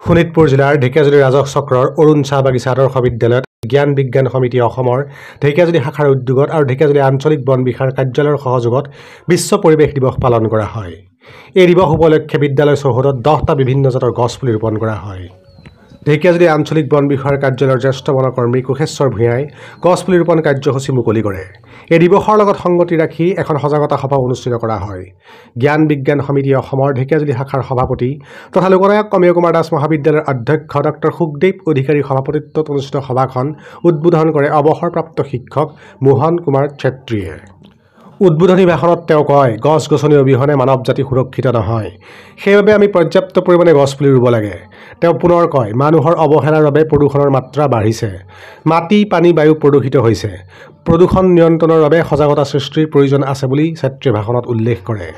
শোণিতপুৰ জিলাৰ ঢেকিয়াজুলি ৰাজহ চক্ৰৰ অৰুণ চাহ বাগিচা আদৰ্শ বিদ্যালয়ত জ্ঞান বিজ্ঞান সমিতি অসমৰ ঢেকিয়াজুলি শাখাৰ উদ্যোগত আৰু ঢেকিয়াজুলি আঞ্চলিক বন বিষয়াৰ কাৰ্যালয়ৰ সহযোগত বিশ্ব পৰিৱেশ দিৱস পালন কৰা হয়। এই দিৱস উপলক্ষে বিদ্যালয় চৌহদত 10টা বিভিন্ন জাতৰ গছ পুলি ৰোপণ কৰা হয়। ঢেকিয়াজুলি আঞ্চলিক বন বিষয়াৰ কাৰ্যালয়ৰ জ্যেষ্ঠ বনকৰ্মী কোষেশ্বৰ ভূঞাই গছ পুলি ৰোপণ কাৰ্যসূচী মুকলি কৰে। এই দিৱসৰ লগত সংগতি ৰাখি এখন সজাগতা সভা অনুষ্ঠিত কৰা হয়। জ্ঞান বিজ্ঞান সমিতি অসমৰ ঢেকিয়াজুলি শাখাৰ সভাপতি তথা লোকনায়ক কমীয় কুমাৰ দাস মহাবিদ্যালয়ৰ অধ্যক্ষ ডক্টৰ সুখদেৱ অধিকাৰীৰ সভাপতিত্বত অনুষ্ঠিত সভাখন উদ্বোধন কৰে অৱসৰপ্ৰাপ্ত শিক্ষক মোহন কুমাৰ ছেত্ৰীয়ে। উদ্বোধনী ভাষণত তেওঁ কয়, গছ-গছনি অবিহনে মানৱ জাতি সুৰক্ষিত নহয়। সেইবাবে আমি পৰ্যাপ্ত পৰিমাণে গছ পুলি ৰুব লাগে। তেওঁ পুনৰ কয়, মানুহৰ অৱহেলাৰ বাবে প্ৰদূষণৰ মাত্ৰা বাঢ়িছে। মাটি, পানী, বায়ু প্ৰদূষিত হৈছে। প্ৰদূষণ নিয়ন্ত্ৰণৰ বাবে সজাগতা সৃষ্টিৰ প্ৰয়োজন আছে বুলি ছেত্ৰীয়ে ভাষণত উল্লেখ কৰে।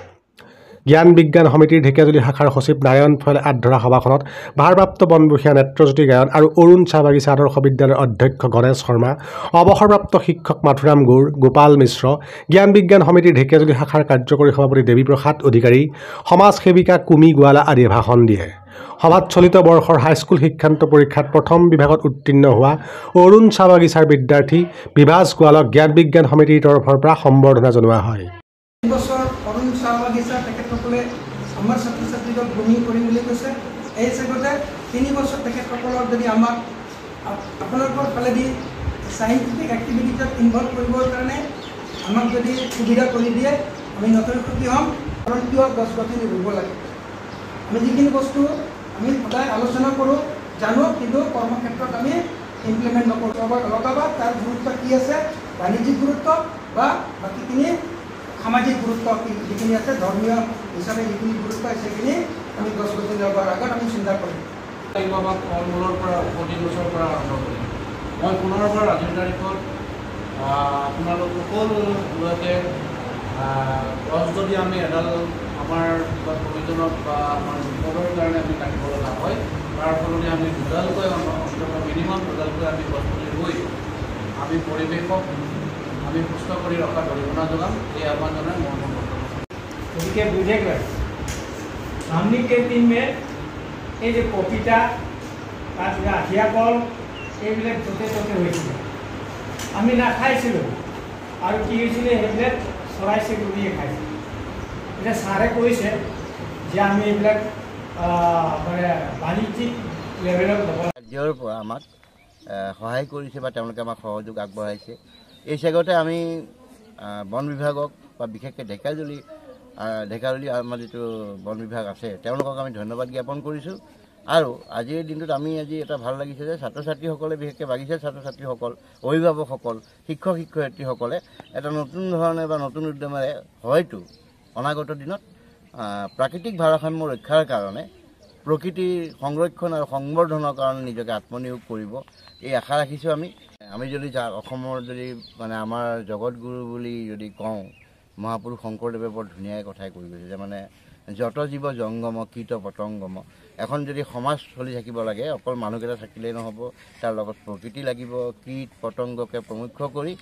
জ্ঞান বিজ্ঞান সমিতিৰ ঢেকিয়াজুলি শাখাৰ সচিব নাৰায়ণ ফুৱালে আধৰা সভাখনত ভাৰপ্ৰাপ্ত বন বিষয়া নেত্ৰজ্যোতি গায়ন আৰু অৰুণ চাহ বাগিচা আদৰ্শ বিদ্যালয়ৰ অধ্যক্ষ গণেশ শৰ্মা, অৱসৰপ্ৰাপ্ত শিক্ষক মাথুৰাম গৌৰ, গোপাল মিশ্ৰ, জ্ঞান বিজ্ঞান সমিতিৰ ঢেকিয়াজুলি শাখাৰ কাৰ্যকৰী সভাপতি দেৱীপ্ৰসাদ অধিকাৰী, সমাজ সেৱিকা কুমি গোৱালা আদিয়ে ভাষণ দিয়ে। সভাত চলিত বৰ্ষৰ হাইস্কুল শিক্ষান্ত পৰীক্ষাত প্ৰথম বিভাগত উত্তীৰ্ণ হোৱা অৰুণ চাহ বাগিচাৰ বিদ্যাৰ্থী বিভাস গোৱালক জ্ঞান বিজ্ঞান সমিতিৰ তৰফৰ পৰা সম্বৰ্ধনা জনোৱা হয়। অৰুণ চাহ বাগিচা তেখেতসকলে আমাৰ ছাত্ৰ ছাত্ৰীক গ্ৰুমিং কৰিম বুলি কৈছে। এই হিচাপতে 3 বছৰ তেখেতসকলক যদি আমাক আপোনালোকৰ ফালেদি চাইণ্টিফিক এক্টিভিটিত ইনভলভ কৰিবৰ কাৰণে আমাক যদি সুবিধা কৰি দিয়ে আমি নতুন সুখী হ'ম। কাৰণ কিয় গছ-গছনি ৰুব লাগে। আমি যিখিনি বস্তু আমি সদায় আলোচনা কৰোঁ, জানো, কিন্তু কৰ্মক্ষেত্ৰত আমি ইমপ্লিমেণ্ট নকৰোঁ। লগাবা তাৰ গুৰুত্ব কি আছে, বাণিজ্যিক গুৰুত্ব বা বাকীখিনি সামাজিক গুৰুত্ব যিখিনি আছে, ধৰ্মীয় হিচাপে যিখিনি গুৰুত্ব আছে সেইখিনি আমি গছ-গছনি লগোৱাৰ আগত আমি চিন্তা কৰিম। ফল মূলৰ পৰা ঔষধি গছৰ পৰা আৰম্ভ কৰিম। মই পুনৰবাৰ আজিৰ তাৰিখত আপোনালোক সকলো লোকে গছ যদি আমি এডাল আমাৰ কিবা প্ৰয়োজনত বা আমাৰ বিপদৰ কাৰণে আমি কাটিব লগা হয়, তাৰ ফলতে আমি দুডালকৈ মিনিমাম দুডালকৈ আমি গছ পুলি ৰুই আমি পৰিৱেশক আমি সুস্থ কৰি ৰখাত অৰিহণা যোগাম। এই আহ্বান জনাই মই গতিকে বুঝে গেল সামনে के दिन में এই যে পপিতা তাৰপিছত আঠিয়া কল এইবিলাক য'তে ত'তে হৈছিলে, আমি নাখাইছিলোঁ আৰু কি হৈছিলে সেইবিলাক চৰাই চিৰিকটিয়ে খাইছিল। এতিয়া ছাৰে কৈছে যে আমি এইবিলাক মানে বাণিজ্যিক লেভেলত ল'ব ৰাজ্যৰ পৰা আমাক সহায় কৰিছে বা তেওঁলোকে আমাক সহযোগ আগবঢ়াইছে। এই চেগতে আমি বন বিভাগক বা বিশেষকৈ ঢেকিয়াজুলি আমাৰ যিটো বন বিভাগ আছে তেওঁলোকক আমি ধন্যবাদ জ্ঞাপন কৰিছোঁ। আৰু আজিৰ দিনটোত আমি আজি এটা ভাল লাগিছে যে ছাত্ৰ ছাত্ৰীসকলে, বিশেষকৈ বাগিচাৰ ছাত্ৰ ছাত্ৰীসকল, অভিভাৱকসকল, শিক্ষক শিক্ষয়িত্ৰীসকলে এটা নতুন ধৰণে বা নতুন উদ্যমেৰে হয়তো অনাগত দিনত প্ৰাকৃতিক ভাৰসাম্য ৰক্ষাৰ কাৰণে, প্ৰকৃতিৰ সংৰক্ষণ আৰু সংবৰ্ধনৰ কাৰণে নিজকে আত্মনিয়োগ কৰিব, এই আশা ৰাখিছোঁ। আমি যদি অসমৰ যদি মানে আমাৰ জগতগুৰু বুলি যদি কওঁ, মহাপুৰুষ শংকৰদেৱে বৰ ধুনীয়া কথাই কৈ গৈছে যে মানে যত জীৱ জংগম কীট পতংগম। এখন যদি সমাজ চলি থাকিব লাগে, অকল মানুহকেইটা থাকিলেই নহ'ব, তাৰ লগত প্ৰকৃতি লাগিব। কীট পতংগকে প্ৰমুখ্য কৰি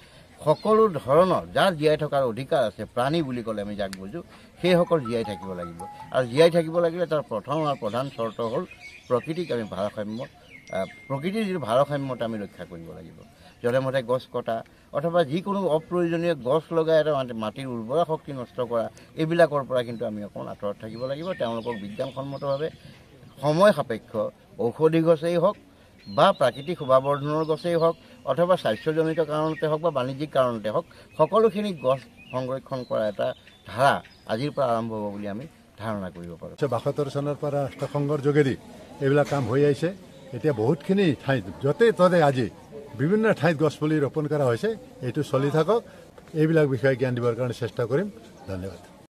সকলো ধৰণৰ যাৰ জীয়াই থকাৰ অধিকাৰ আছে, প্ৰাণী বুলি ক'লে আমি যাক বুজোঁ, সেইসকল জীয়াই থাকিব লাগিব। আৰু জীয়াই থাকিব লাগিলে তাৰ প্ৰথম আৰু প্ৰধান চৰ্ত হ'ল প্ৰকৃতিক আমি প্ৰকৃতিৰ যিটো ভাৰসাম্যতা আমি ৰক্ষা কৰিব লাগিব। যধে মধে গছ কটা অথবা যিকোনো অপ্ৰয়োজনীয় গছ লগাই এটা মাটিৰ উৰ্বৰা শক্তি নষ্ট কৰা, এইবিলাকৰ পৰা কিন্তু আমি অকণমান আঁতৰত থাকিব লাগিব। তেওঁলোকক বিজ্ঞানসন্মতভাৱে সময় সাপেক্ষ ঔষধি গছেই হওক বা প্ৰাকৃতিক শোভাবৰ্ধনৰ গছেই হওক অথবা স্বাস্থ্যজনিত কাৰণতে হওক বা বাণিজ্যিক কাৰণতে হওক, সকলোখিনি গছ সংৰক্ষণ কৰা এটা ধাৰা আজিৰ পৰা আৰম্ভ হ'ব বুলি আমি ধাৰণা কৰিব পাৰোঁ। ৭২ চনৰ পৰা ৰাষ্ট্ৰসংঘৰ যোগেদি এইবিলাক কাম হৈ আহিছে। এতিয়া বহুতখিনি ঠাইত য'তে ত'তে আজি বিভিন্ন ঠাইত গছপুলি ৰোপণ কৰা হৈছে। এইটো চলি থাকক। এইবিলাক বিষয়ে জ্ঞান দিবৰ কাৰণে চেষ্টা কৰিম। ধন্যবাদ।